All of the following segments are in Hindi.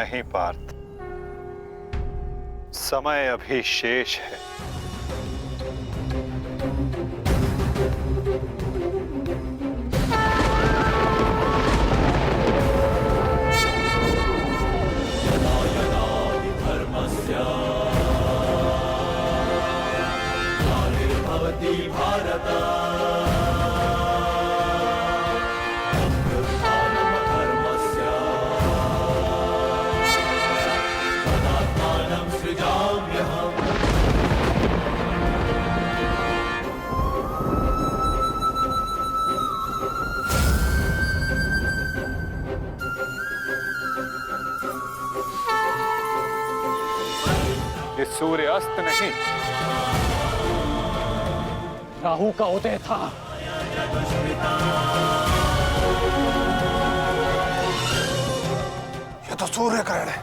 नहीं पार्थ, समय अभी शेष है। ये सूर्य अस्त नहीं, राहु का उदय था। ये तो सूर्य ग्रहण है।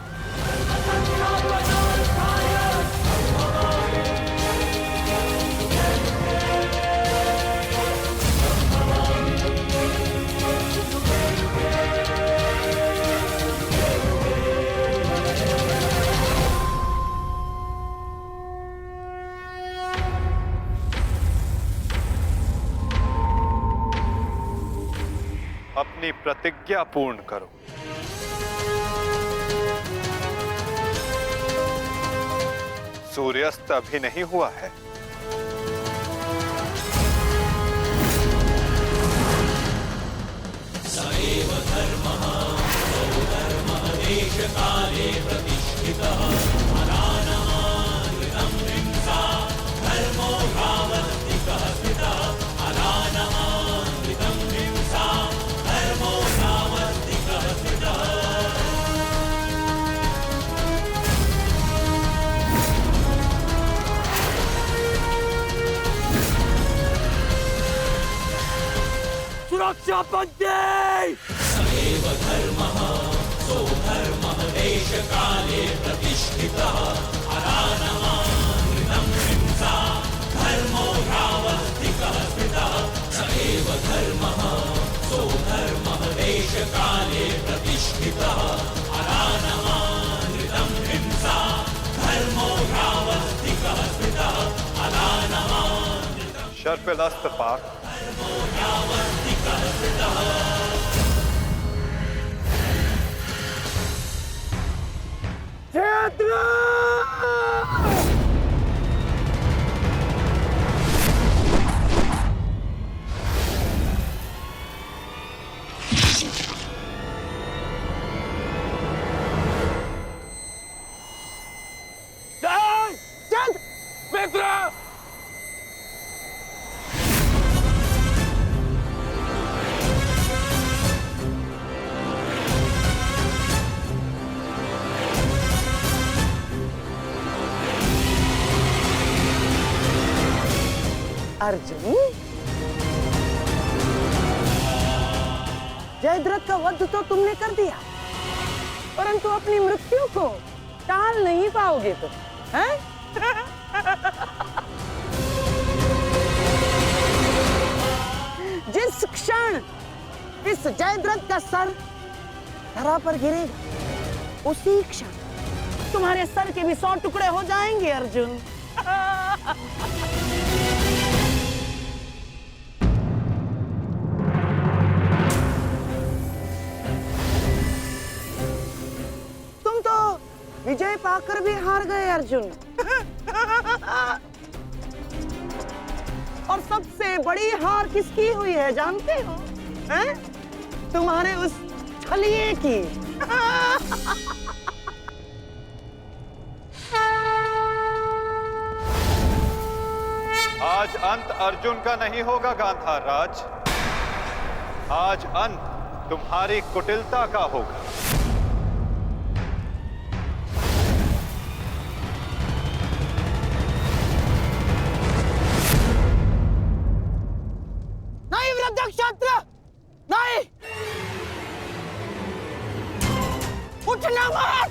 अपनी प्रतिज्ञा पूर्ण करो। सूर्यास्त अभी नहीं हुआ है। सएव धर्मः सौधर्मः देशकाले प्रतिष्ठितः अनानमानृतं हिंसा धर्मो भावस्तिकः स्थितः अनानमानृतं हिंसा धर्मो भावस्तिकः स्थितः। सुरक्षा पंथी! सएव धर्मः सौधर्मः देशकाले प्रतिष्ठितः अनानमानृतं हिंसा धर्मो भावस्तिकः स्थितः। सएव धर्मः सौधर्मः देशकाले प्रतिष्ठितः अनानमानृतं हिंसा धर्मो भावस्तिकः स्थितः अनानमानृतं शर्पिलस्त पार्थ, अर्जुन, जयद्रथ का वध तो तुमने कर दिया, परंतु अपनी मृत्यु को टाल नहीं पाओगे तुम, हैं? जिस क्षण इस जयद्रथ का सर धरा पर गिरेगा, उसी क्षण तुम्हारे सर के भी 100 टुकड़े हो जाएंगे अर्जुन। विजय पाकर भी हार गए अर्जुन। और सबसे बड़ी हार किसकी हुई है जानते हो? हैं? तुम्हारे उस छलिए की। आज अंत अर्जुन का नहीं होगा गांधार राज, आज अंत तुम्हारी कुटिलता का होगा। क्षत्र नहीं, उठना मत।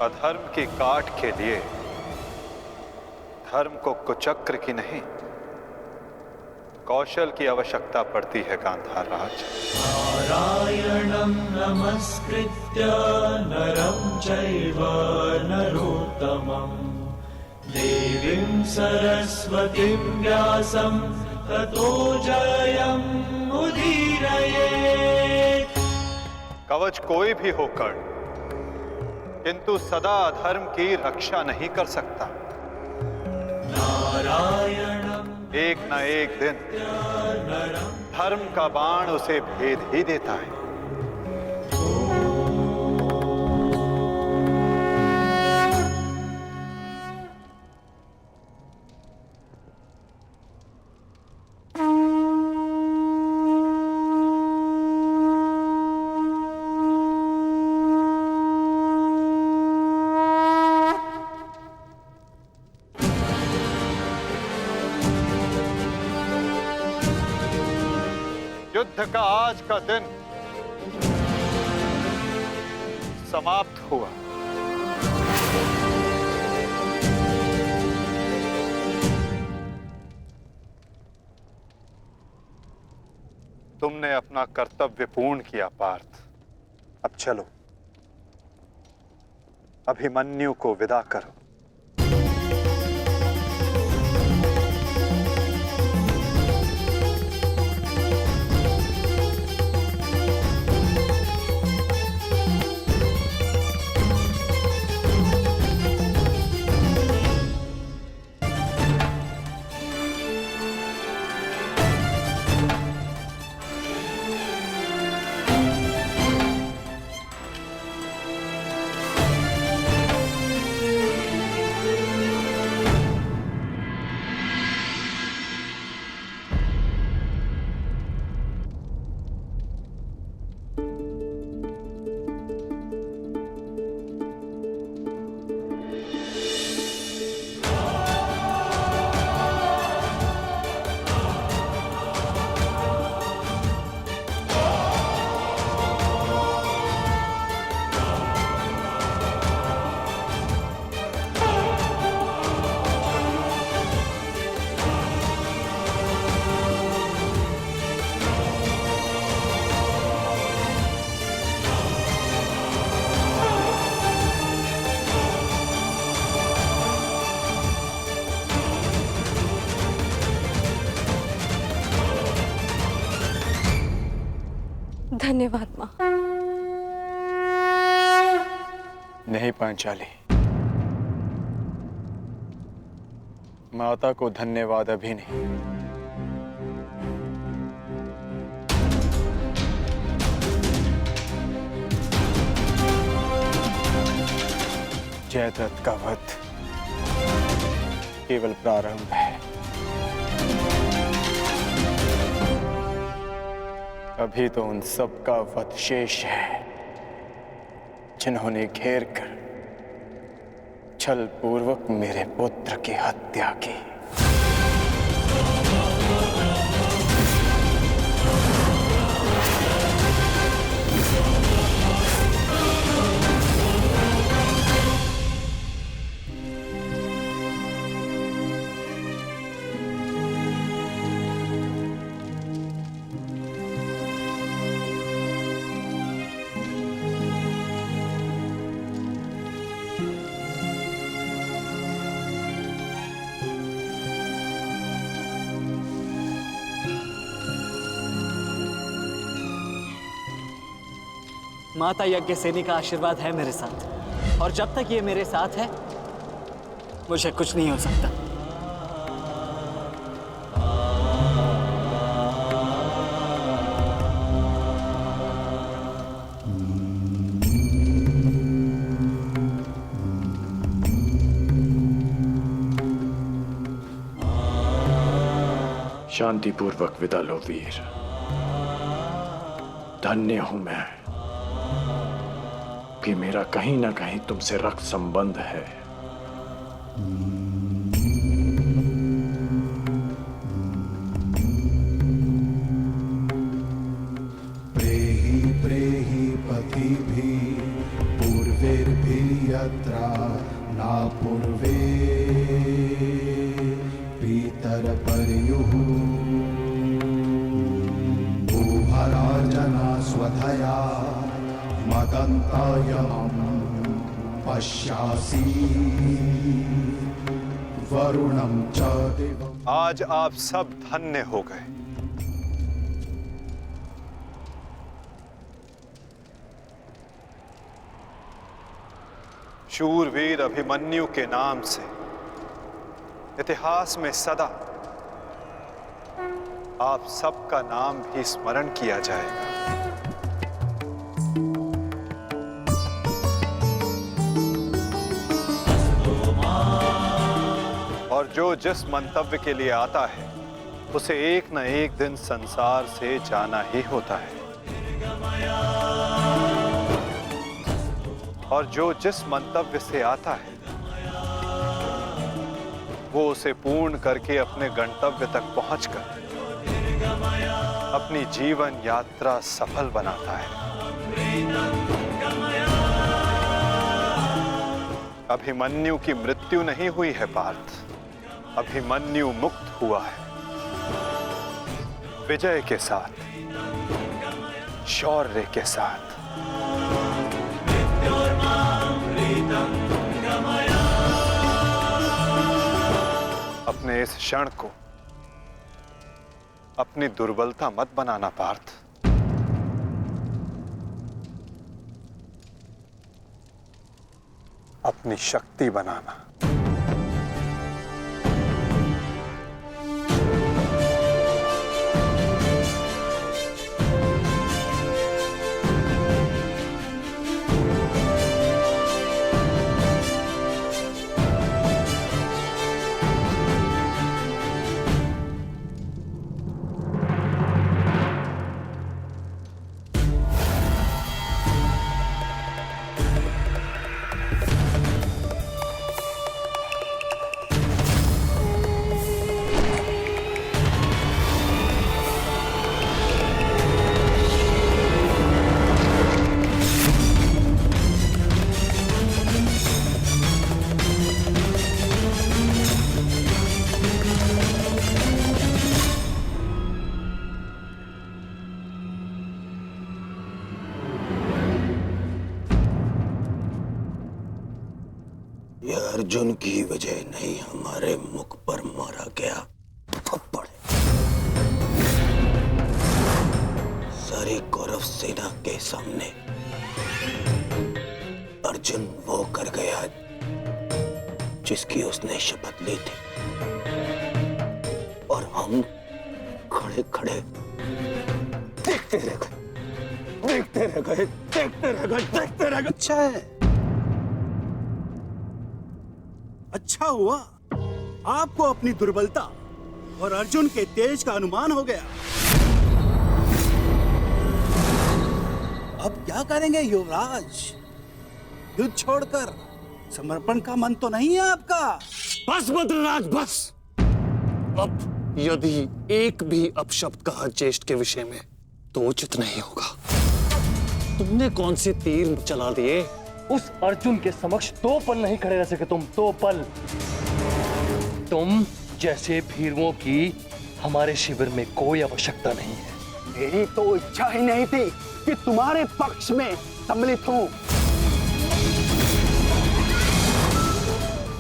अधर्म की काट के लिए धर्म को कुचक्र की नहीं, कौशल की आवश्यकता पड़ती है गांधार राज। नारायणं नमस्कृत्य नरं चैव नरोत्तमं देवीं सरस्वतीं व्यासं ततो जयमुदीरयेत्। कवच कोई भी होकर किंतु सदा अधर्म की रक्षा नहीं कर सकता। नारायणं एक न एक दिन धर्म का बाण उसे भेद ही देता है। युद्ध का आज का दिन समाप्त हुआ। तुमने अपना कर्तव्य पूर्ण किया पार्थ। अब चलो, अभिमन्यु को विदा करो। धन्यवाद माँ। नहीं पांचाली, माता को धन्यवाद अभी नहीं। जयद्रथ का वध केवल प्रारंभ है। अभी तो उन सब का वध शेष है जिन्होंने घेर कर छल पूर्वक मेरे पुत्र की हत्या की। माता यज्ञसेनी का आशीर्वाद है मेरे साथ, और जब तक ये मेरे साथ है मुझे कुछ नहीं हो सकता। शांतिपूर्वक विदा लो वीर। धन्य हूं मैं कि मेरा कहीं ना कहीं तुमसे रक्त संबंध है। प्रेहि प्रेहि पतिभिः पूर्वैर्भिर्यजमानैः यत्र नापूर्वे पीतरपर्युः भूभराजना स्वधया मदन्तायमं पश्यासि वरुणं च दिवम्। आज आप सब धन्य हो गए। शूरवीर अभिमन्यु के नाम से इतिहास में सदा आप सबका नाम भी स्मरण किया जाएगा। और जो जिस मंतव्य के लिए आता है उसे एक न एक दिन संसार से जाना ही होता है, और जो जिस मंतव्य से आता है वो उसे पूर्ण करके अपने गंतव्य तक पहुंचकर अपनी जीवन यात्रा सफल बनाता है। अभिमन्यु की मृत्यु नहीं हुई है पार्थ, अभिमन्यु मुक्त हुआ है विजय के साथ, शौर्य के साथ। अपने इस क्षण को अपनी दुर्बलता मत बनाना पार्थ। अपनी शक्ति बनाना। अर्जुन की वजह नहीं, हमारे मुख पर मारा गया थप्पड़। सारी कौरव सेना के सामने अर्जुन वो कर गया जिसकी उसने शपथ ली थी, और हम खड़े खड़े देखते रह गए, देखते रह गए, देखते रह गए, देखते रह गए। अच्छा है, अच्छा हुआ आपको अपनी दुर्बलता और अर्जुन के तेज का अनुमान हो गया। अब क्या करेंगे युवराज? युद्ध छोड़कर समर्पण का मन तो नहीं है आपका? बस बद्रीराज बस। अब यदि एक भी अपशब्द कहा ज्येष्ठ के विषय में तो उचित नहीं होगा। तुमने कौन से तीर चला दिए? उस अर्जुन के समक्ष 2 पल नहीं खड़े रह सके तुम, 2 पल। तुम जैसे भीरुओं की हमारे शिविर में कोई आवश्यकता नहीं है। मेरी तो इच्छा ही नहीं थी कि तुम्हारे पक्ष में सम्मिलित हूं।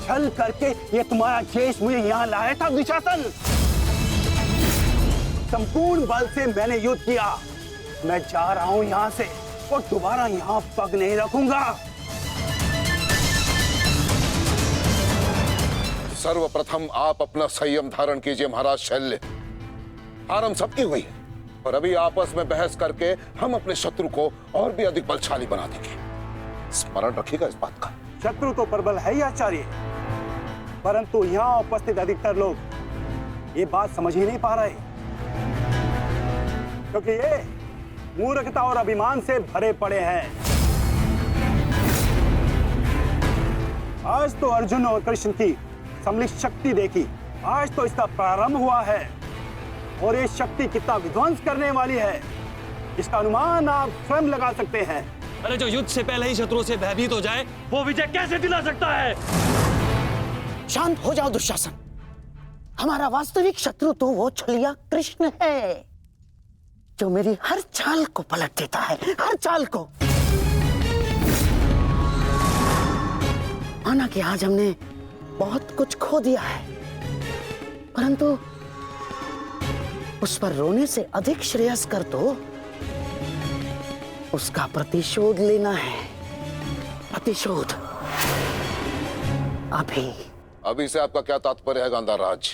छल करके ये तुम्हारा ज्येष्ठ मुझे यहाँ लाया था दुशासन। संपूर्ण बल से मैंने युद्ध किया। मैं जा रहा हूं यहाँ से और दोबारा यहाँ पग नहीं रखूंगा। सर्वप्रथम आप अपना संयम धारण कीजिए महाराज शल्य। हार हम सबकी हुई है, और अभी आपस में बहस करके हम अपने शत्रु को और भी अधिक बलशाली बना देंगे। स्मरण रखिएगा इस बात का। शत्रु तो प्रबल है ही आचार्य, परंतु यहाँ उपस्थित अधिकतर लोग ये बात समझ ही नहीं पा रहे, क्योंकि ये मूर्खता और अभिमान से भरे पड़े हैं। आज तो अर्जुन और कृष्ण की सम्मिलित शक्ति देखी, आज तो इसका प्रारंभ हुआ है, और ये शक्ति कितना विध्वंस करने वाली है इसका अनुमान आप स्वयं लगा सकते हैं। अरे जो युद्ध से पहले ही शत्रुओं से भयभीत हो जाए, वो विजय कैसे दिला सकता है? शांत हो जाओ दुशासन। हमारा वास्तविक शत्रु तो वो छलिया कृष्ण है, जो मेरी हर चाल को पलट देता है, हर चाल को। माना कि आज हमने बहुत कुछ खो दिया है, परंतु उस पर रोने से अधिक श्रेयस्कर तो उसका प्रतिशोध लेना है। प्रतिशोध अभी से आपका क्या तात्पर्य है गांधार राज?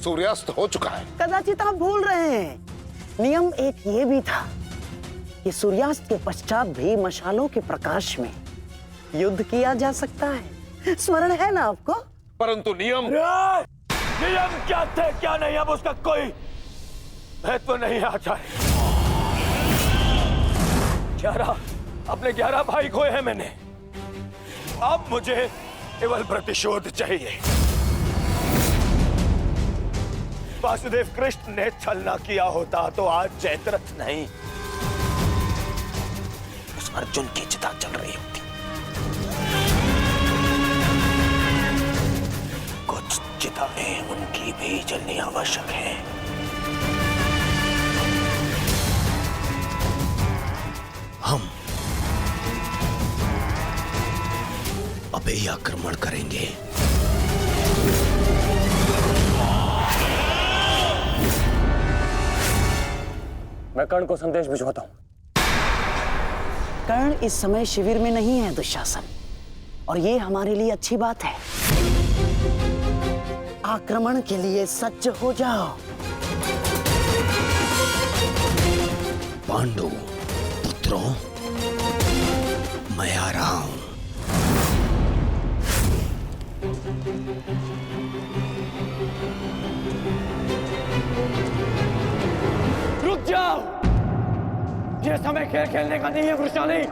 सूर्यास्त हो चुका है। कदाचित आप भूल रहे हैं, नियम एक ये भी था कि सूर्यास्त के पश्चात भी मशालों के प्रकाश में युद्ध किया जा सकता है। स्मरण है ना आपको? परंतु नियम क्या थे क्या नहीं, अब उसका कोई महत्व नहीं आता है। 11 भाई खोए हैं मैंने, अब मुझे केवल प्रतिशोध चाहिए। वासुदेव कृष्ण ने छलना किया होता तो आज जयद्रथ नहीं, उस अर्जुन की चिता चल रही होती। कुछ चिताएं उनकी भी जलनी आवश्यक है। हम अभी आक्रमण करेंगे। मैं कर्ण को संदेश भिजवाता हूं। कर्ण इस समय शिविर में नहीं है दुशासन, और ये हमारे लिए अच्छी बात है। आक्रमण के लिए सज्ज हो जाओ। पांडु पुत्रों, मैं आ रहा हूं। रुक जाओ, ये समय खेल खेलने का नहीं है वृषाली।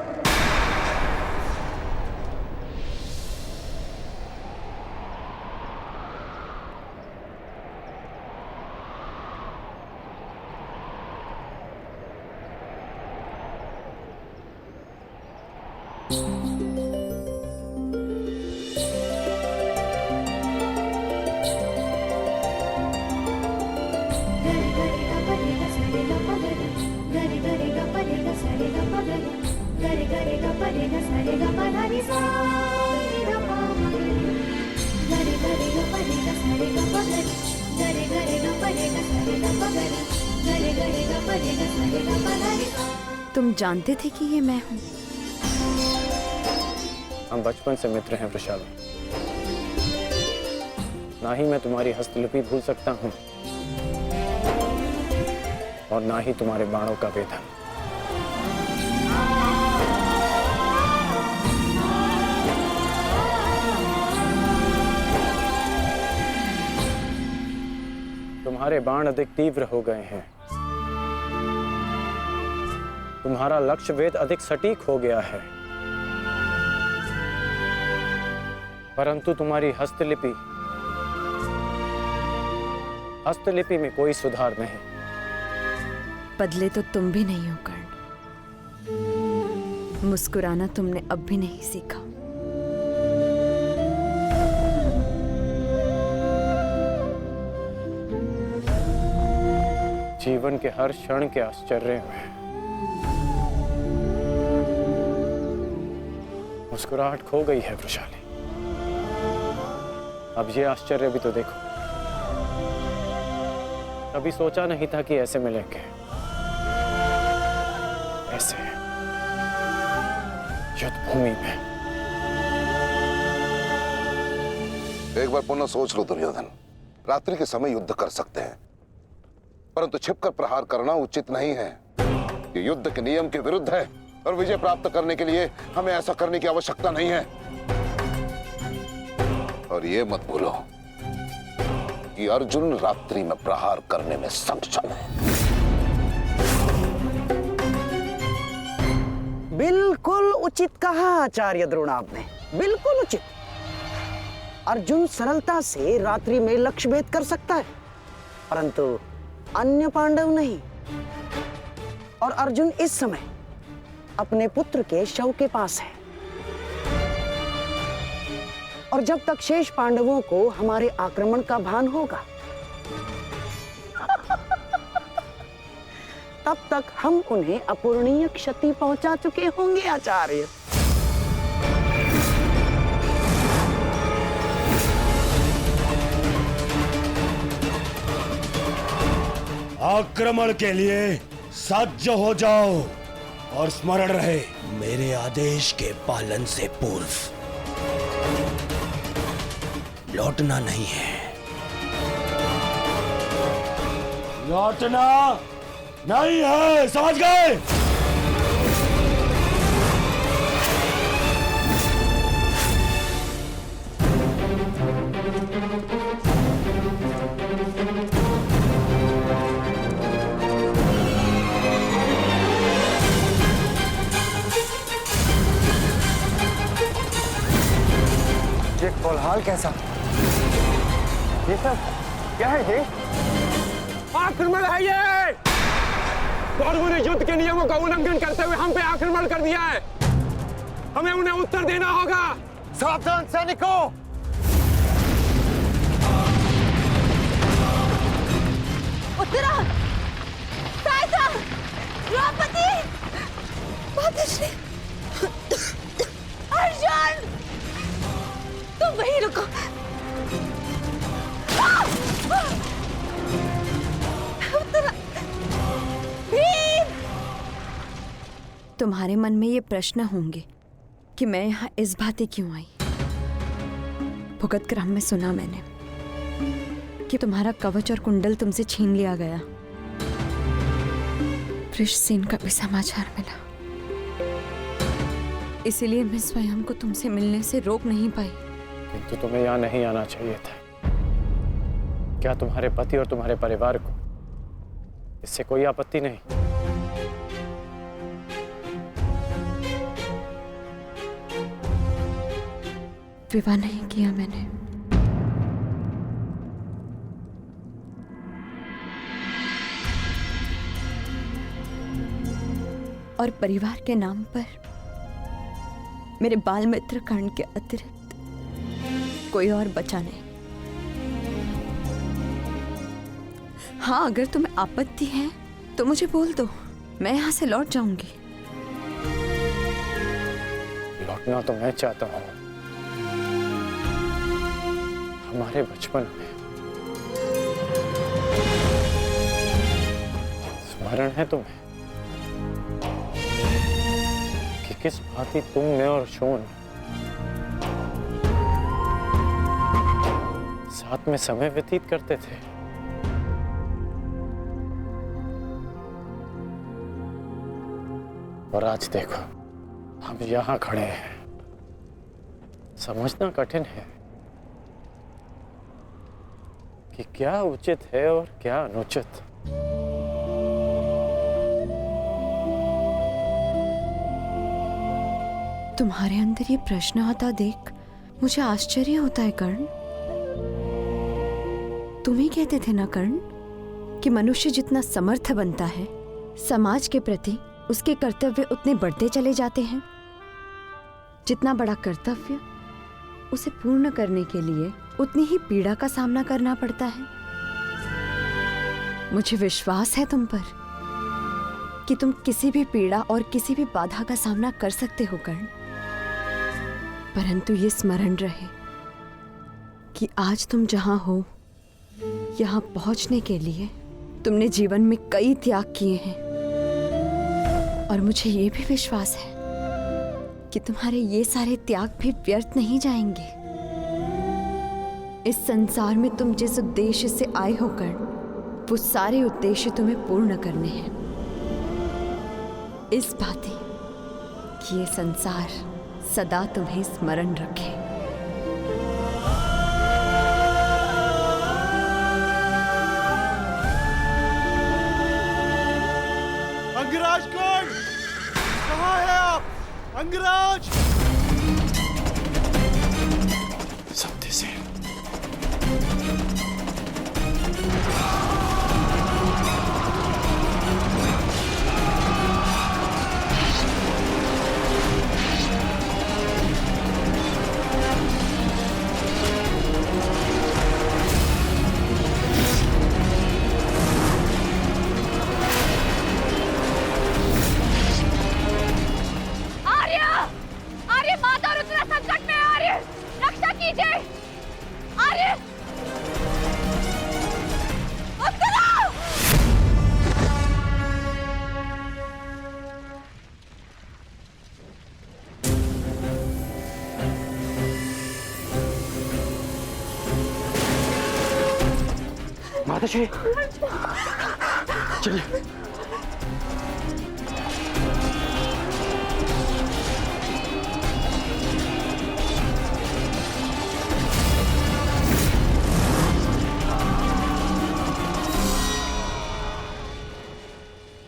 तुम जानते थे कि ये मैं हूँ? हम बचपन से मित्र हैं वृषाली। ना ही मैं तुम्हारी हस्तलिपि भूल सकता हूँ और ना ही तुम्हारे बाणों का वेधन। तुम्हारे बाण अधिक तीव्र हो गए हैं, तुम्हारा लक्ष्य वेद अधिक सटीक हो गया है, परंतु तुम्हारी हस्तलिपि में कोई सुधार नहीं। बदले तो तुम भी नहीं हो कर्ण। मुस्कुराना तुमने अब भी नहीं सीखा। जीवन के हर क्षण के आश्चर्य में मुस्कुराहट खो गई है वृषाली। अब ये आश्चर्य भी तो देखो। कभी सोचा नहीं था कि ऐसे मिलेंगे, ऐसे युद्ध भूमि में। एक बार पुनः सोच लो दुर्योधन, रात्रि के समय युद्ध कर सकते हैं, परंतु छिपकर प्रहार करना उचित नहीं है। ये युद्ध के नियम के विरुद्ध है और विजय प्राप्त करने के लिए हमें ऐसा करने की आवश्यकता नहीं है। और ये मत भूलो कि अर्जुन रात्रि में प्रहार करने में सक्षम है। बिल्कुल उचित कहा आचार्य द्रोण आपने, बिल्कुल उचित। अर्जुन सरलता से रात्रि में लक्ष्य भेद कर सकता है, परंतु अन्य पांडव नहीं। और अर्जुन इस समय अपने पुत्र के शव के पास है। और जब तक शेष पांडवों को हमारे आक्रमण का भान होगा तब तक हम उन्हें अपूरणीय क्षति पहुंचा चुके होंगे आचार्य। आक्रमण के लिए सज्ज हो जाओ और स्मरण रहे मेरे आदेश के पालन से पूर्व लौटना नहीं है। लौटना नहीं है, समझ गए? ये कोलाहल कैसा? ये सब क्या है? ये आक्रमण है ये। कौरवों ने युद्ध के नियमों का उल्लंघन करते हुए हम पे आक्रमण कर दिया है। हमें उन्हें उत्तर देना होगा। सावधान सैनिकों! उत्तरा, सहायता, द्रौपदी, मातश्री, अर्जुन, तुम वहीं रुको। उत्तरा, भीम! तुम्हारे मन में ये प्रश्न होंगे कि मैं यहाँ इस भांति क्यों आई। भुगत क्रम में सुना मैंने कि तुम्हारा कवच और कुंडल तुमसे छीन लिया गया। वृषसेन का भी समाचार मिला, इसीलिए मैं स्वयं को तुमसे मिलने से रोक नहीं पाई। किंतु तुम्हें यहाँ नहीं आना चाहिए था। क्या तुम्हारे पति और तुम्हारे परिवार को इससे कोई आपत्ति नहीं? विवाह नहीं किया मैंने। और परिवार के नाम पर मेरे बाल मित्र कर्ण के अतिरिक्त कोई और बचा नहीं। हाँ, अगर तुम्हें आपत्ति है तो मुझे बोल दो, मैं यहां से लौट जाऊंगी। लौटना तो मैं चाहता हूं। हमारे बचपन में स्मरण है तुम्हें कि किस भांति तुम, मैं और शोन साथ में समय व्यतीत करते थे। और आज देखो, हम यहां खड़े हैं। समझना कठिन है कि क्या उचित है और क्या अनुचित। तुम्हारे अंदर ये प्रश्न आता देख मुझे आश्चर्य होता है कर्ण। तुम ही कहते थे ना कर्ण कि मनुष्य जितना समर्थ बनता है, समाज के प्रति उसके कर्तव्य उतने बढ़ते चले जाते हैं। जितना बड़ा कर्तव्य, उसे पूर्ण करने के लिए उतनी ही पीड़ा का सामना करना पड़ता है। मुझे विश्वास है तुम पर कि तुम किसी भी पीड़ा और किसी भी बाधा का सामना कर सकते हो कर्ण। परंतु ये स्मरण रहे कि आज तुम जहां हो, यहां पहुंचने के लिए तुमने जीवन में कई त्याग किए हैं। और मुझे ये भी विश्वास है कि तुम्हारे ये सारे त्याग भी व्यर्थ नहीं जाएंगे। इस संसार में तुम जिस उद्देश्य से आए हो कर्ण, वो सारे उद्देश्य तुम्हें पूर्ण करने हैं। इस भांति कि ये संसार सदा तुम्हें स्मरण रखे। अंगराज कौन? कहाँ है आप? अंगराज! सत्य से कीजिए। आर्य, उत्तरा! माताश्री, चलिए।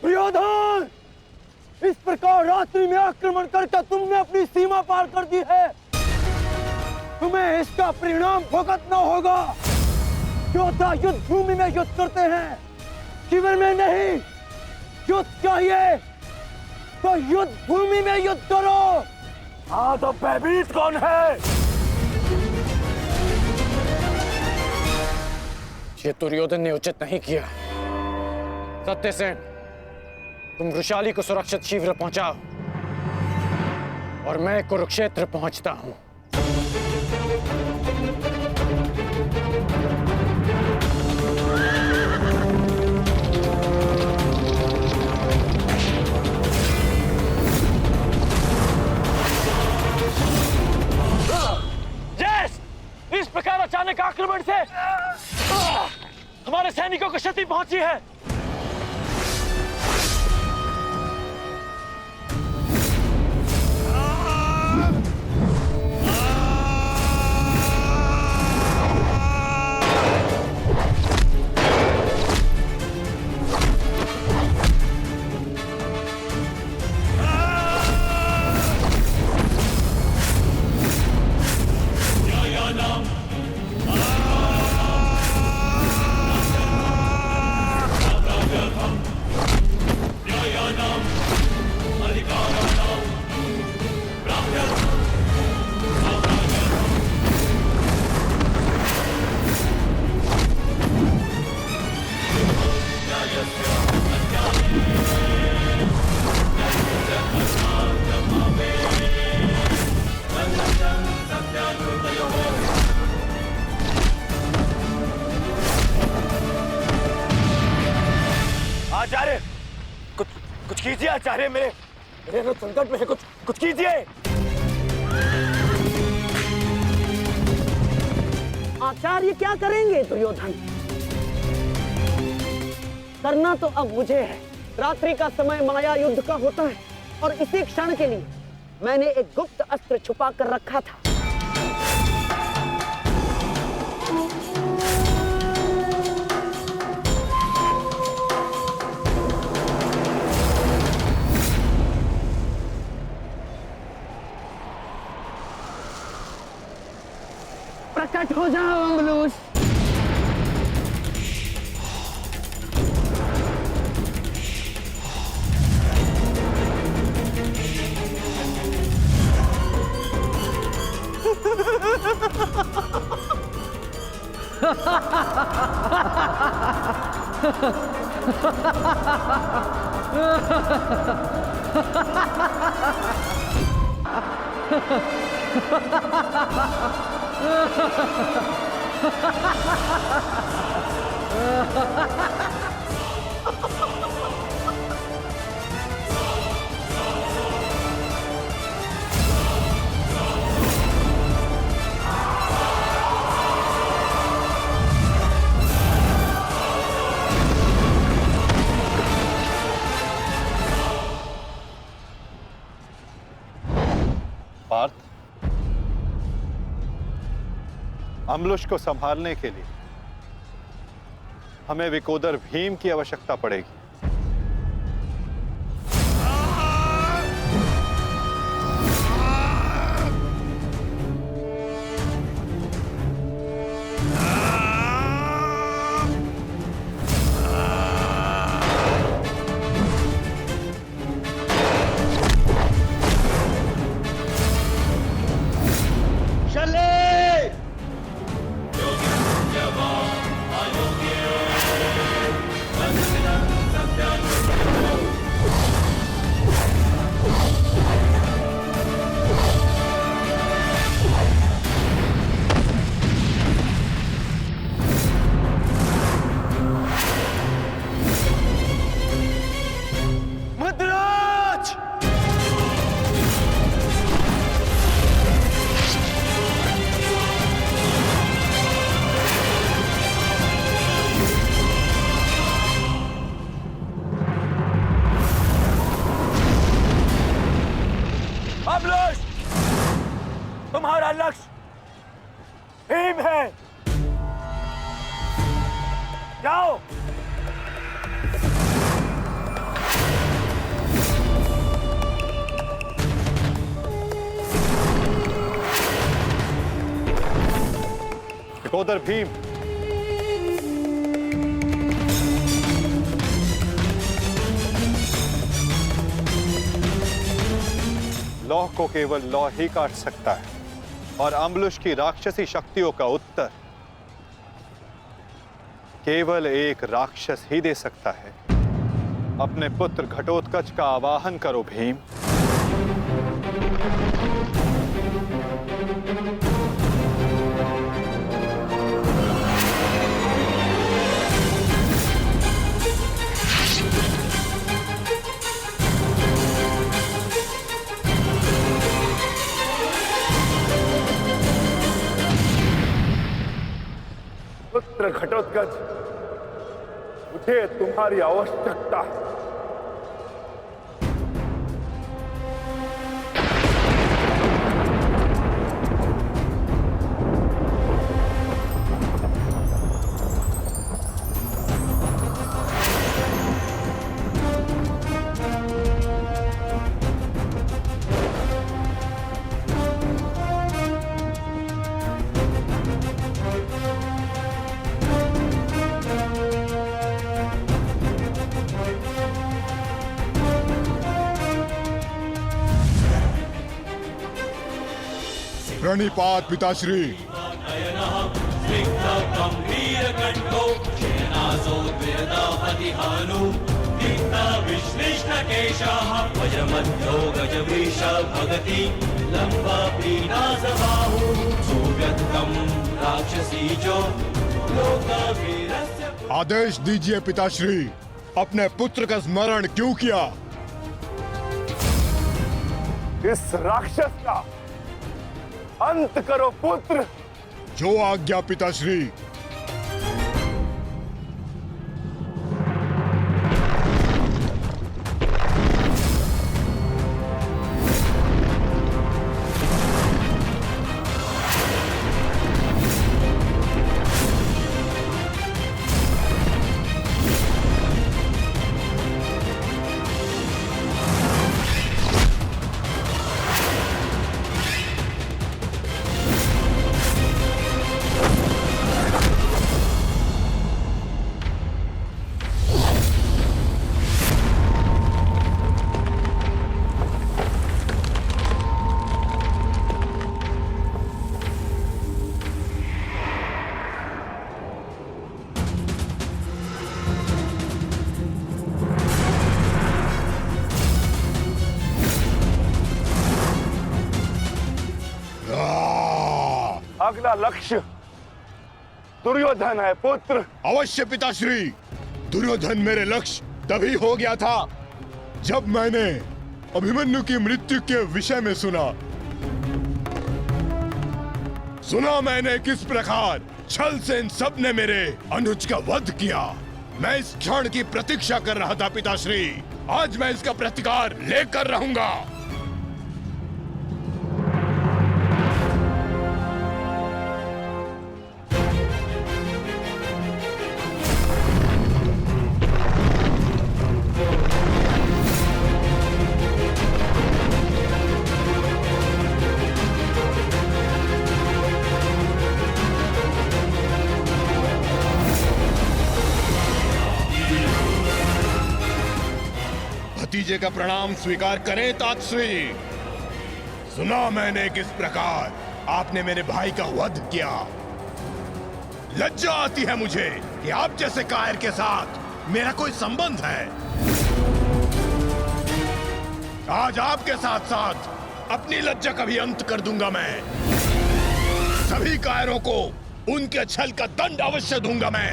दुर्योधन, इस प्रकार रात्रि में आक्रमण करके तुमने अपनी सीमा पार कर दी है। तुम्हें इसका परिणाम भुगतना होगा। योद्धा युद्ध भूमि में युद्ध करते हैं, शिविर में नहीं। युद्ध चाहिए तो युद्ध भूमि में युद्ध करो। हाँ, तो भयभीत कौन है? ये दुर्योधन ने उचित नहीं किया। सत्यसेन, तुम वृषाली को सुरक्षित शिविर पहुंचाओ और मैं कुरुक्षेत्र पहुंचता हूं। इस प्रकार अचानक आक्रमण से हमारे सैनिकों को क्षति पहुंची है। आचार्य, कुछ कीजिए आचार्य, मेरे तो संकट में है, कुछ कीजिए। आचार्य क्या करेंगे दुर्योधन? करना तो अब मुझे है। रात्रि का समय माया युद्ध का होता है और इसी क्षण के लिए मैंने एक गुप्त अस्त्र छुपा कर रखा था। प्रकट हो जाओ अंगलूस। पार्थ, अम्लुष को संभालने के लिए हमें विकोदर भीम की आवश्यकता पड़ेगी। अमलेश, तुम्हारा लक्ष्य भीम है। जाओ। उधर भीम। लौह को केवल लौह ही काट सकता है और अम्बुश की राक्षसी शक्तियों का उत्तर केवल एक राक्षस ही दे सकता है। अपने पुत्र घटोत्कच का आवाहन करो भीम। पुत्र घटोत्कच, मुझे तुम्हारी आवश्यकता है। प्रणिपात पिताश्री। आदेश दीजिए पिताश्री, अपने पुत्र का स्मरण क्यों किया? इस राक्षस का अंत करो पुत्र। जो आज्ञा पिताश्री। अगला लक्ष्य दुर्योधन है पुत्र। अवश्य पिताश्री, दुर्योधन मेरे लक्ष्य तभी हो गया था जब मैंने अभिमन्यु की मृत्यु के विषय में सुना मैंने किस प्रकार छल से इन सब ने मेरे अनुज का वध किया। मैं इस क्षण की प्रतीक्षा कर रहा था पिताश्री। आज मैं इसका प्रतिकार लेकर रहूंगा। भतीजे का प्रणाम स्वीकार करें तातश्री। सुना मैंने किस प्रकार आपने मेरे भाई का वध किया। लज्जा आती है मुझे कि आप जैसे कायर के साथ मेरा कोई संबंध है। आज आपके साथ साथ अपनी लज्जा का भी अंत कर दूंगा मैं। सभी कायरों को उनके छल का दंड अवश्य दूंगा मैं।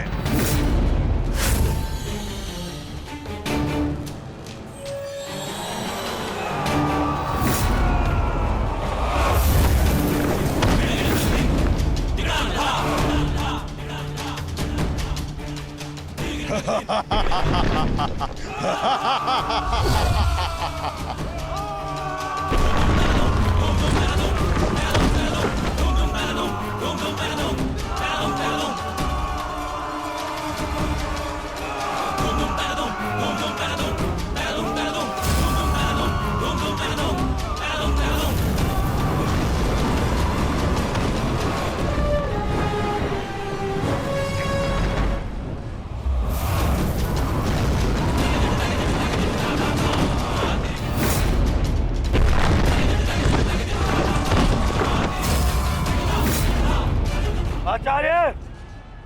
आचार्य,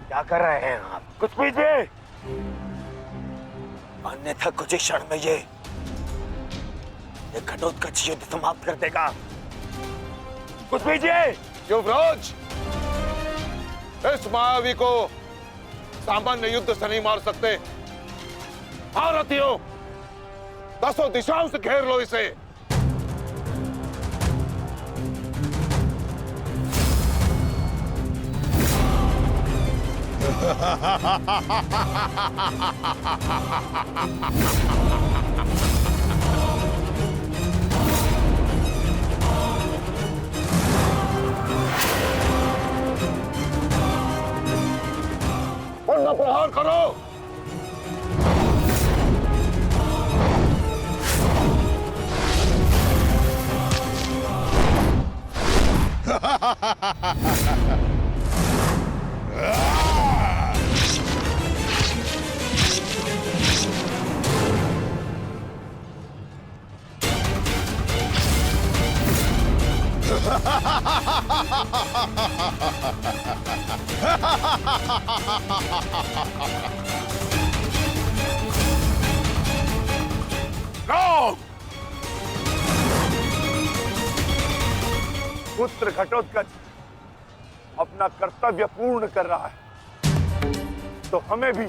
क्या कर रहे हैं आप? कुछ पीजिए, अन्यथा कुछ ही क्षण में ये घटोत्कच युद्ध समाप्त कर देगा। कुछ पीजिए। युवराज, इस मायावी को सामान्य युद्ध से नहीं मार सकते। भारतीयों, 10 दिशाओं से घेर लो इसे। उनका प्रहार करो। पुत्र घटोत्कच अपना कर्तव्य पूर्ण कर रहा है, तो हमें भी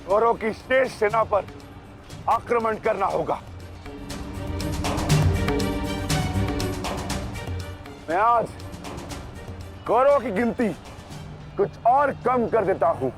कौरवों की शेष सेना पर आक्रमण करना होगा। मैं आज कौरवों की गिनती कुछ और कम कर देता हूं।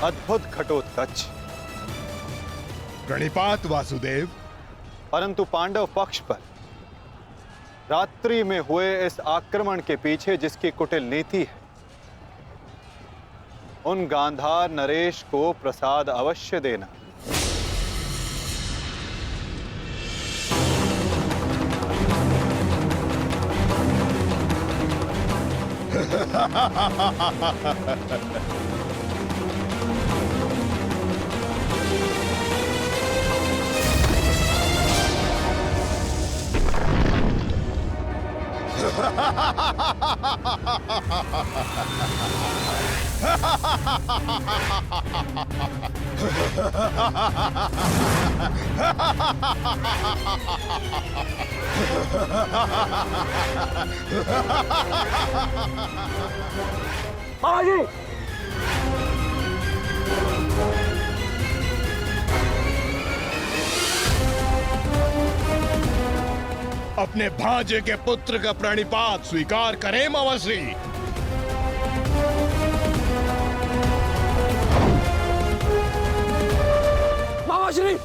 अद्भुत घटोत्कच। प्रणिपात वासुदेव। परंतु पांडव पक्ष पर रात्रि में हुए इस आक्रमण के पीछे जिसकी कुटिल नीति है, उन गांधार नरेश को प्रसाद अवश्य देना। महाराज, अपने भांजे के पुत्र का प्रणिपात स्वीकार करें मामाश्री। मामाश्री,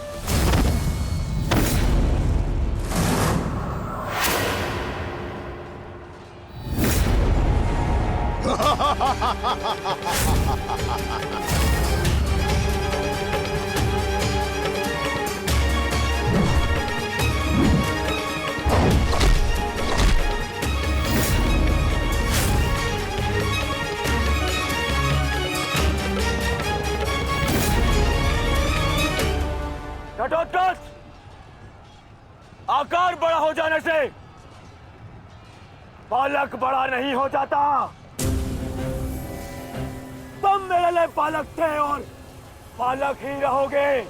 घटोत्कच, आकार बड़ा हो जाने से बालक बड़ा नहीं हो जाता। तुम मेरे लिए बालक थे और बालक ही रहोगे।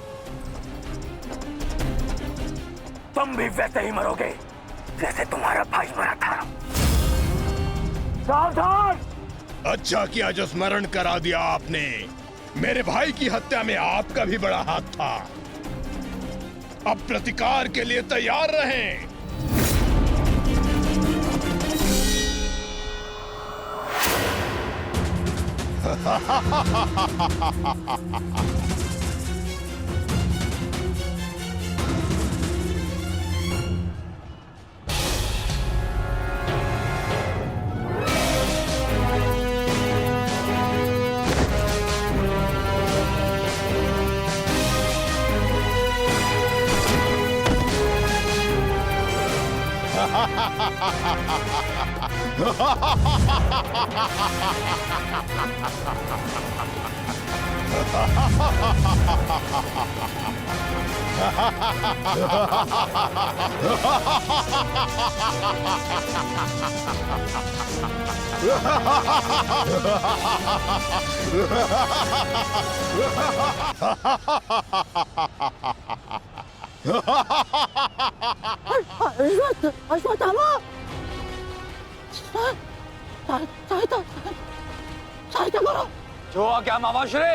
तुम भी वैसे ही मरोगे जैसे तुम्हारा भाई मरा था। सावधान! अच्छा किया जो स्मरण करा दिया आपने। मेरे भाई की हत्या में आपका भी बड़ा हाथ था। अब प्रतिकार के लिए तैयार रहें। अश्वत्थामा सहायता करो। जो क्या मामाश्री?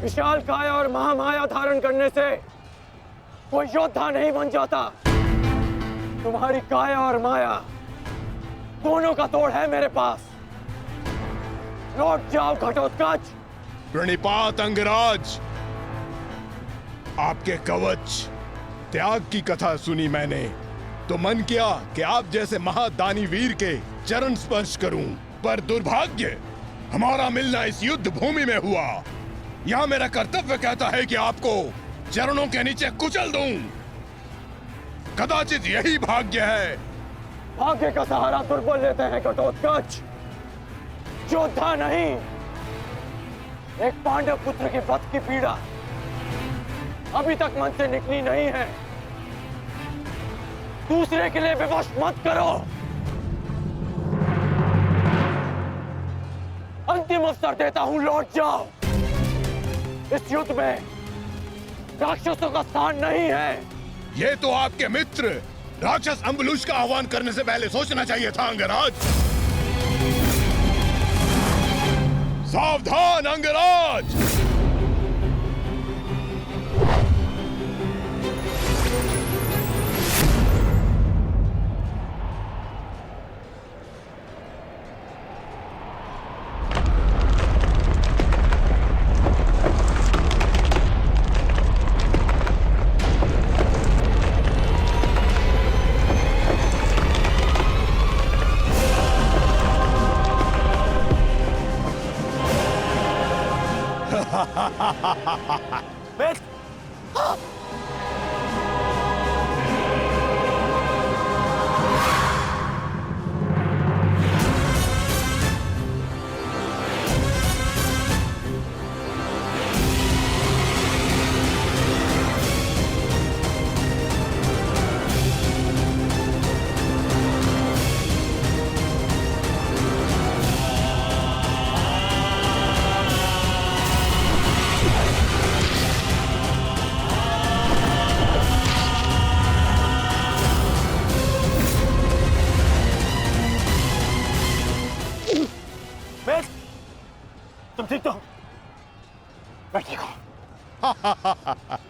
विशाल काय और महामाया धारण करने से कोई योद्धा नहीं बन जाता। तुम्हारी काया और माया दोनों का तोड़ है मेरे पास। लौट जाओ घटोत्कच। प्रणिपात अंगराज, आपके कवच त्याग की कथा सुनी मैंने तो मन किया कि आप जैसे महादानी वीर के चरण स्पर्श करूं, पर दुर्भाग्य हमारा मिलना इस युद्ध भूमि में हुआ। यहाँ मेरा कर्तव्य कहता है कि आपको चरणों के नीचे कुचल दूं। कदाचित यही भाग्य है। भाग्य का सहारा दुर्बल लेते हैं घटोत्कच, योद्धा नहीं। एक पांडव पुत्र के वध की पीड़ा अभी तक मन से निकली नहीं है। दूसरे के लिए विवश मत करो। अंतिम अवसर देता हूं, लौट जाओ। इस युद्ध में राक्षसों का स्थान नहीं है। ये तो आपके मित्र राक्षस अम्बुलुष का आह्वान करने से पहले सोचना चाहिए था अंगराज। सावधान अंगराज।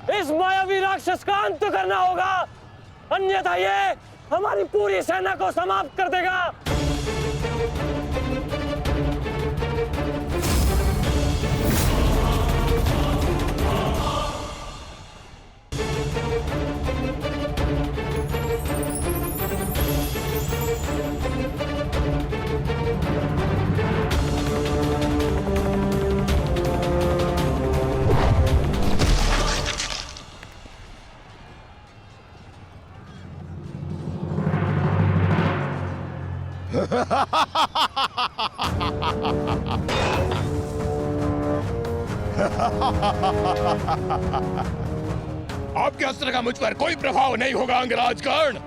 इस मायावी राक्षस का अंत करना होगा, अन्यथा ये हमारी पूरी सेना को समाप्त कर देगा। आपके अस्त्र का मुझ पर कोई प्रभाव नहीं होगा अंगराज कर्ण।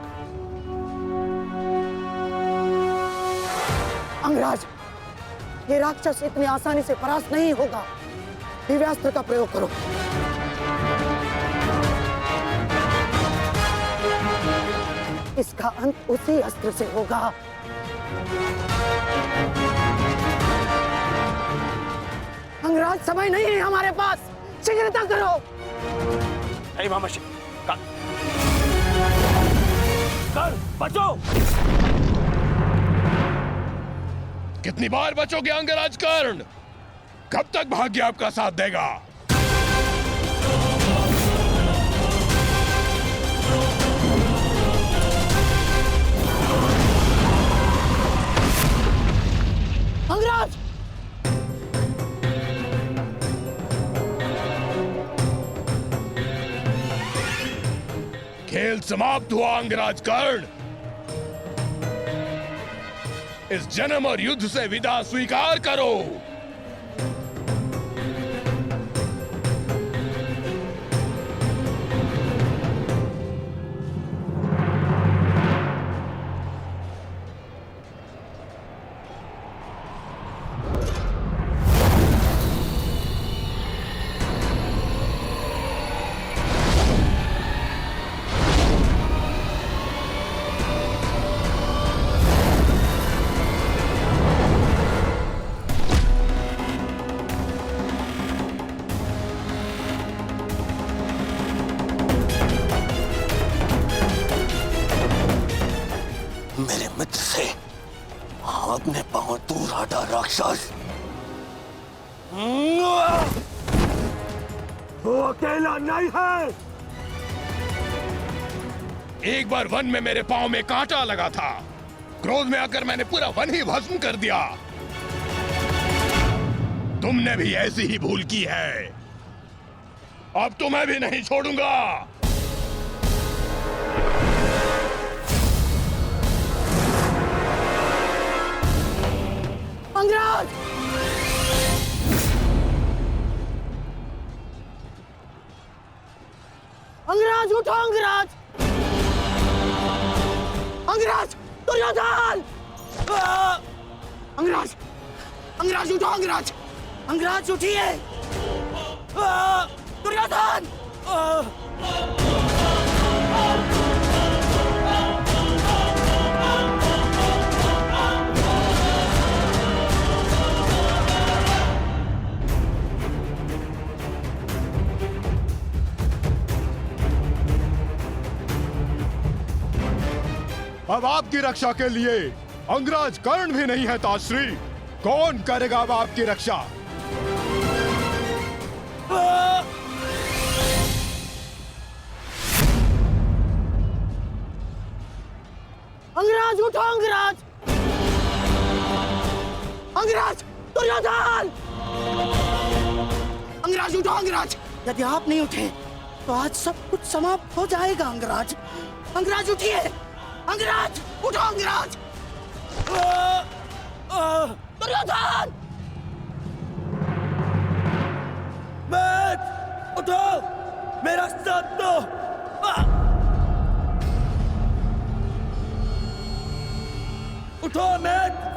अंगराज, ये राक्षस इतनी आसानी से परास्त नहीं होगा। दिव्यास्त्र का प्रयोग करो। इसका अंत उसी अस्त्र से होगा। अंगराज, समय नहीं है हमारे पास, शीघ्रता करो। बचो। कितनी बार बचोगे अंगराज कर्ण? कब तक भाग्य आपका साथ देगा? अंगराज! खेल समाप्त हुआ अंगराज कर्ण। इस जन्म और युद्ध से विदा स्वीकार करो। मेरे मित्र से अपने पांव दूर हटा राक्षस। वो अकेला नहीं है। एक बार वन में मेरे पांव में कांटा लगा था। क्रोध में आकर मैंने पूरा वन ही भस्म कर दिया। तुमने भी ऐसी ही भूल की है। अब तो मैं भी नहीं छोड़ूंगा। अंगराज! अंगराज, उठो अंगराज! अंगराज! दुर्योधन! अंगराज! अंगराज, उठो अंगराज! अंगराज, उठिए! दुर्योधन! अब आपकी रक्षा के लिए अंगराज कर्ण भी नहीं है ताश्री। कौन करेगा अब आपकी रक्षा? अंगराज, उठो अंगराज! अंगराज! दुर्योधन! अंगराज, उठो अंगराज! यदि आप नहीं उठे तो आज सब कुछ समाप्त हो जाएगा अंगराज। अंगराज, उठिए! अंगराज, उठो अंगराज! दुर्योधन! उठो, मेरा साथ दो। उठो मैट।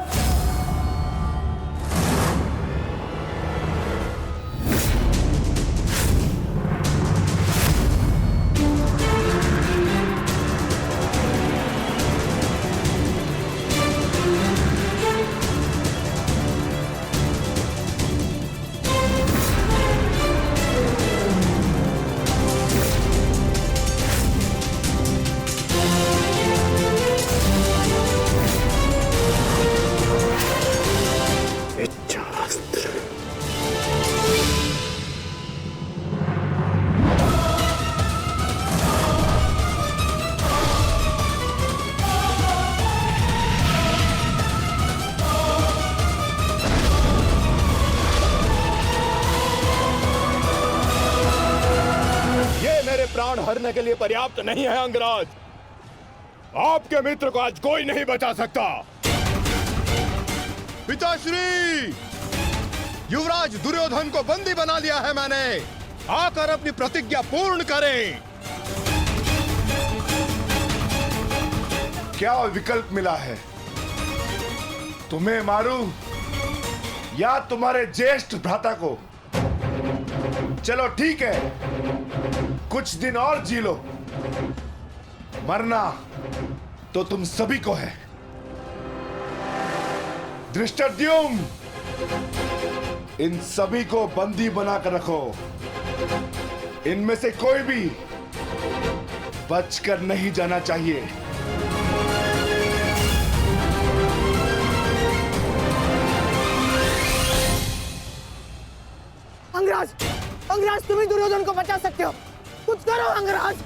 प्राण हरने के लिए पर्याप्त नहीं है अंगराज। आपके मित्र को आज कोई नहीं बचा सकता। पिताश्री, युवराज दुर्योधन को बंदी बना लिया है मैंने। आकर अपनी प्रतिज्ञा पूर्ण करें। क्या विकल्प मिला है? तुम्हें मारूं या तुम्हारे ज्येष्ठ भ्राता को? चलो ठीक है, कुछ दिन और जी लो। मरना तो तुम सभी को है। धृष्टद्युम्न, इन सभी को बंदी बनाकर रखो। इनमें से कोई भी बचकर नहीं जाना चाहिए। अंगराज, अंगराज, तुम ही दुर्योधन को बचा सकते हो। कुछ करो अंगराज।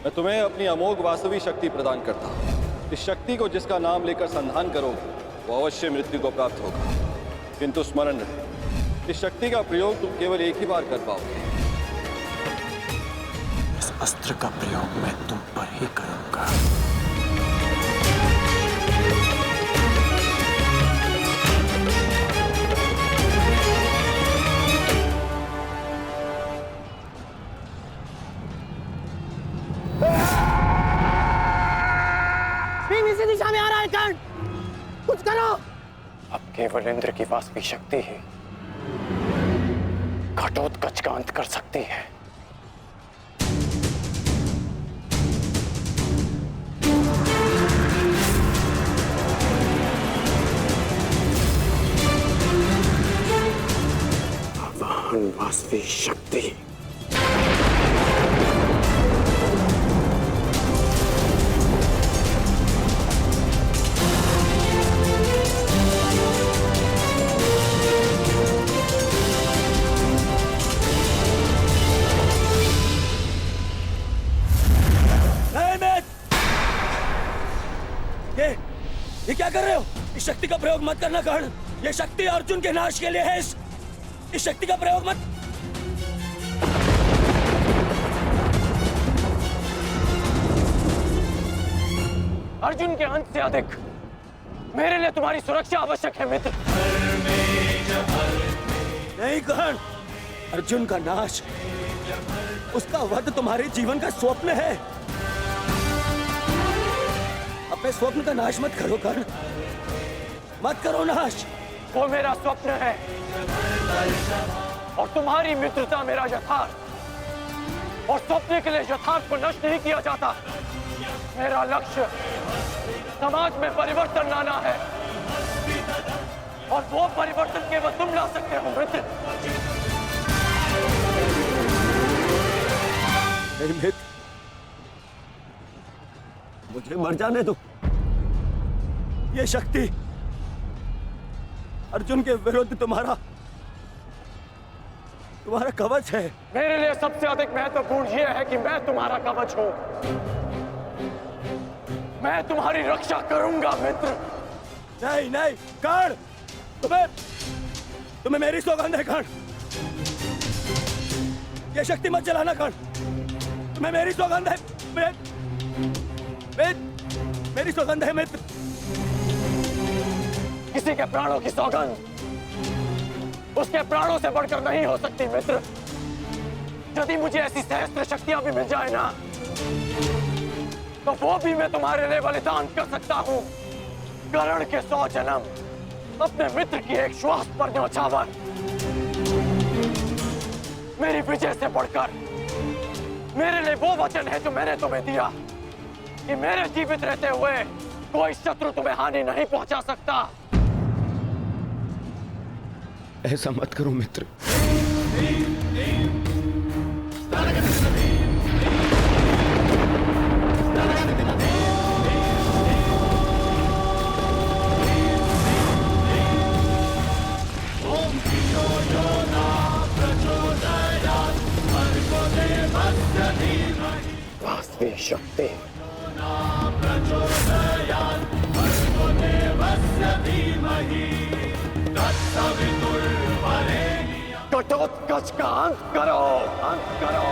मैं तुम्हें अपनी अमोघ वास्तवी शक्ति प्रदान करता हूँ। इस शक्ति को जिसका नाम लेकर संधान करोगे वो अवश्य मृत्यु को प्राप्त होगा। किंतु स्मरण रहे, इस शक्ति का प्रयोग तुम केवल एक ही बार कर पाओगे। इस अस्त्र का प्रयोग मैं तुम पर ही करूंगा। इसी दिशा में आ रहा है कर्ण, कुछ करो। अब केवल इंद्र की वास्तविक शक्ति ही घटोत्कच का अंत कर सकती है। आवाहन वास्तविक शक्ति। ये क्या कर रहे हो? इस शक्ति का प्रयोग मत करना कर्ण। ये शक्ति अर्जुन के नाश के लिए है। इस शक्ति का प्रयोग मत। अर्जुन के अंत से अधिक मेरे लिए तुम्हारी सुरक्षा आवश्यक है मित्र। नहीं कर्ण, अर्जुन का नाश, उसका वध तुम्हारे जीवन का स्वप्न है। अपने स्वप्न का नाश मत करो कर्ण, मत करो नाश। वो मेरा स्वप्न है और तुम्हारी मित्रता मेरा यथार्थ। और स्वप्न के लिए यथार्थ को नष्ट नहीं किया जाता। मेरा लक्ष्य समाज में परिवर्तन लाना है और वो परिवर्तन केवल तुम ला सकते हो मित्र। मित्र, मुझे मर जाने दो। ये शक्ति अर्जुन के विरुद्ध तुम्हारा कवच है। मेरे लिए सबसे अधिक महत्वपूर्ण यह है कि मैं तुम्हारा कवच हूं। मैं तुम्हारी रक्षा करूंगा मित्र। नहीं नहीं कर्ण, तुम्हें मेरी सौगंध है कर्ण। ये शक्ति मत चलाना कर्ण, तुम्हें मेरी सौगंध है। मेरी सौगंध है मित्र। किसी के प्राणों की सौगंध उसके प्राणों से बढ़कर नहीं हो सकती मित्र। यदि मुझे ऐसी सहस्त्र शक्तियां भी मिल जाए ना, तो वो भी मैं तुम्हारे लिए बलिदान कर सकता हूं। कर्ण के 100 जन्म, अपने मित्र की एक श्वास पर न्यौछावर। मेरी विजय से बढ़कर मेरे लिए वो वचन है जो मैंने तुम्हें दिया कि मेरे जीवित रहते हुए कोई शत्रु तुम्हें हानि नहीं पहुंचा सकता। ऐसा मत करो मित्र। वास्तविक शक्ति। घटोत्कच का अंत करो, अंत करो।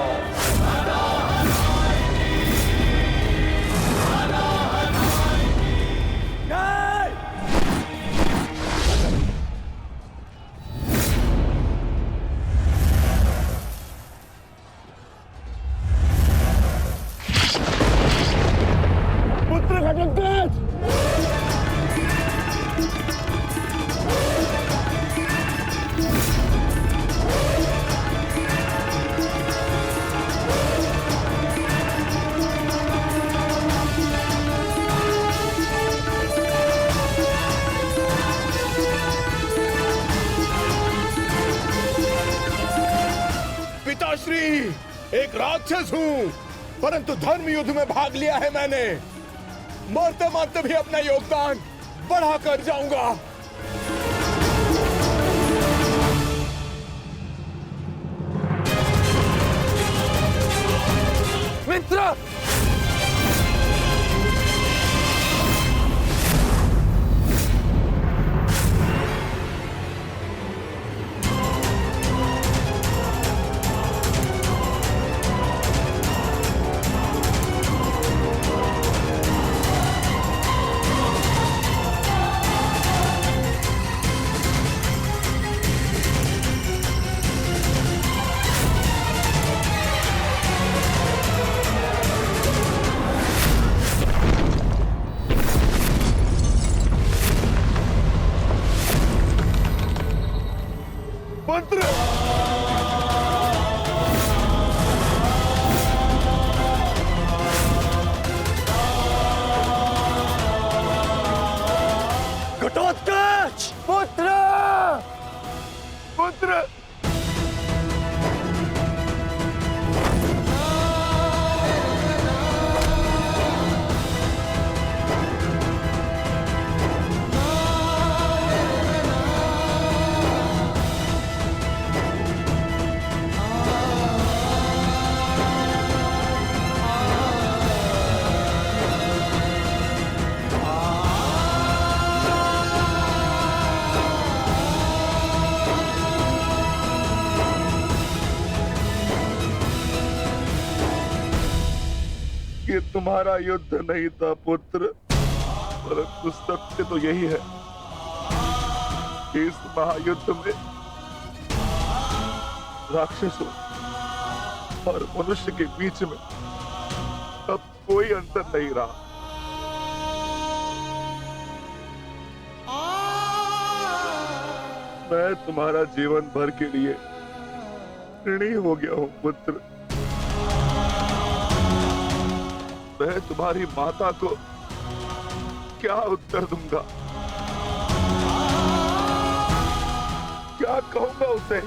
एक राक्षस हूँ, परंतु धर्म युद्ध में भाग लिया है मैंने। मरते मरते भी अपना योगदान बढ़ा कर जाऊंगा। मित्र, मंत्र घटोत्कच! पुत्र! पुत्र! ये तुम्हारा युद्ध नहीं था पुत्र, परंतु सत्य तो यही है कि इस महायुद्ध में राक्षसों और मनुष्य के बीच में अब कोई अंतर नहीं रहा। मैं तुम्हारा जीवन भर के लिए ऋणी हो गया हूं पुत्र। मैं तुम्हारी माता को क्या उत्तर दूंगा, क्या कहूंगा उसे?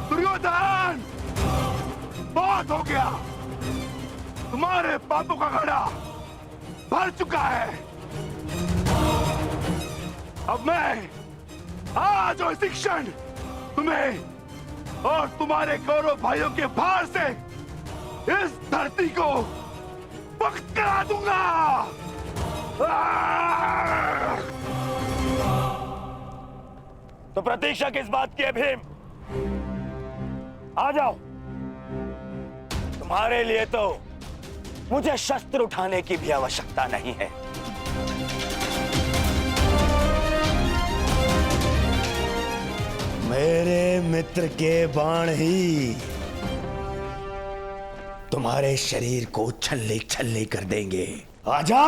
दुर्योधन, बहुत हो गया। तुम्हारे पापों का घड़ा भर चुका है। अब मैं आज और इसी क्षण तुम्हें और तुम्हारे कौरव भाइयों के भार से इस धरती को मुक्त करा दूंगा। तो प्रतीक्षा किस बात की है भीम? आ जाओ। तुम्हारे लिए तो मुझे शस्त्र उठाने की भी आवश्यकता नहीं है। मेरे मित्र के बाण ही तुम्हारे शरीर को छल्ले छल्ले कर देंगे। आजा।